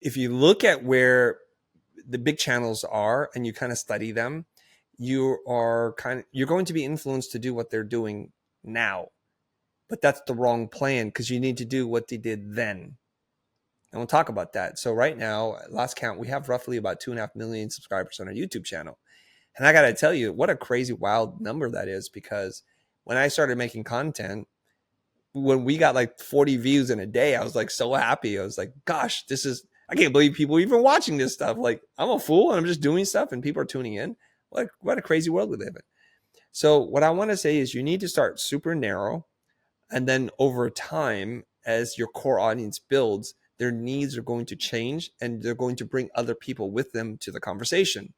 if you look at where the big channels are and you kind of study them, you're going to be influenced to do what they're doing now. But that's the wrong plan, because you need to do what they did then. And we'll talk about that. So right now, last count, we have roughly about 2.5 million subscribers on our YouTube channel. And I got to tell you, what a crazy, wild number that is, because when I started making content, when we got like 40 views in a day, I was like so happy. I was like, gosh, I can't believe people are even watching this stuff. Like, I'm a fool and I'm just doing stuff and people are tuning in. What a crazy world we live in. So what I want to say is you need to start super narrow. And then over time, as your core audience builds, their needs are going to change and they're going to bring other people with them to the conversation,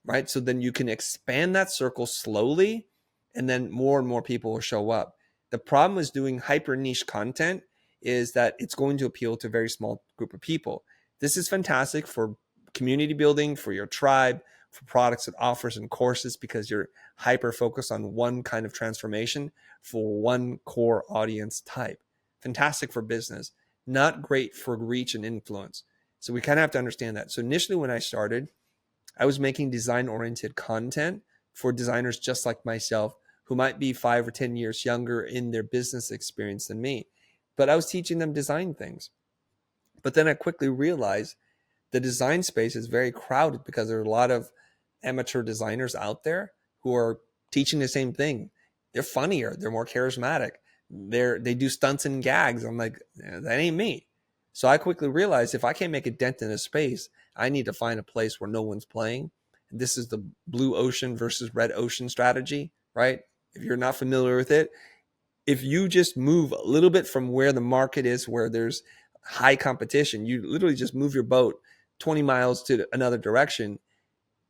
right? So then you can expand that circle slowly, and then more and more people will show up. The problem with doing hyper niche content is that it's going to appeal to a very small group of people. This is fantastic for community building, for your tribe, for products and offers and courses, because you're hyper focused on one kind of transformation for one core audience type. Fantastic for business, not great for reach and influence. So we kind of have to understand that. So initially when I started, I was making design-oriented content for designers just like myself, who might be 5 or 10 years younger in their business experience than me. But I was teaching them design things. But then I quickly realized the design space is very crowded because there are a lot of amateur designers out there who are teaching the same thing. They're funnier. They're more charismatic. They do stunts and gags. I'm like, that ain't me. So I quickly realized if I can't make a dent in a space, I need to find a place where no one's playing. This is the blue ocean versus red ocean strategy, right? If you're not familiar with it, if you just move a little bit from where the market is, where there's high competition, you literally just move your boat 20 miles to another direction,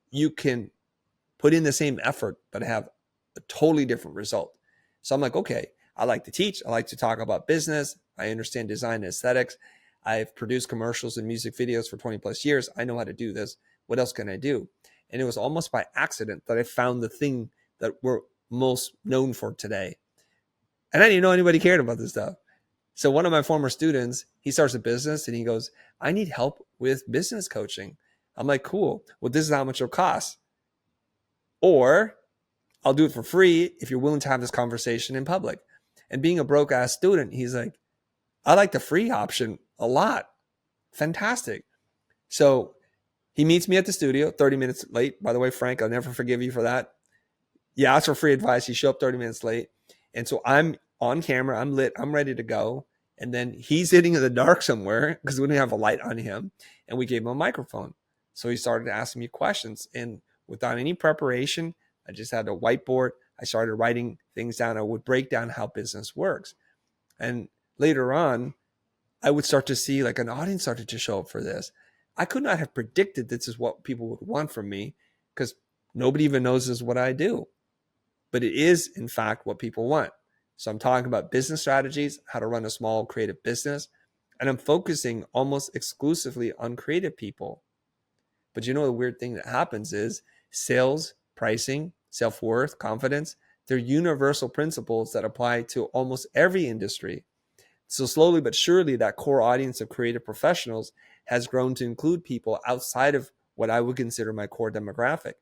you can put in the same effort, but have a totally different result. So I'm like, okay, I like to teach. I like to talk about business. I understand design and aesthetics. I've produced commercials and music videos for 20 plus years. I know how to do this. What else can I do? And it was almost by accident that I found the thing that we're most known for today. And I didn't know anybody cared about this stuff. So one of my former students, he starts a business and he goes, I need help with business coaching. I'm like, cool. Well, this is how much it'll cost. Or I'll do it for free if you're willing to have this conversation in public. And being a broke ass student, he's like, I like the free option a lot. Fantastic. So he meets me at the studio 30 minutes late. By the way, Frank, I'll never forgive you for that. Yeah, ask for free advice. You show up 30 minutes late. And so I'm on camera. I'm lit. I'm ready to go. And then he's sitting in the dark somewhere because we didn't have a light on him. And we gave him a microphone. So he started asking me questions. And without any preparation, I just had a whiteboard. I started writing things down. I would break down how business works. And later on, I would start to see like an audience started to show up for this. I could not have predicted this is what people would want from me, because nobody even knows this is what I do. But it is, in fact, what people want. So I'm talking about business strategies, how to run a small creative business, and I'm focusing almost exclusively on creative people. But you know, the weird thing that happens is sales, pricing, self-worth, confidence, they're universal principles that apply to almost every industry. So slowly but surely, that core audience of creative professionals has grown to include people outside of what I would consider my core demographic.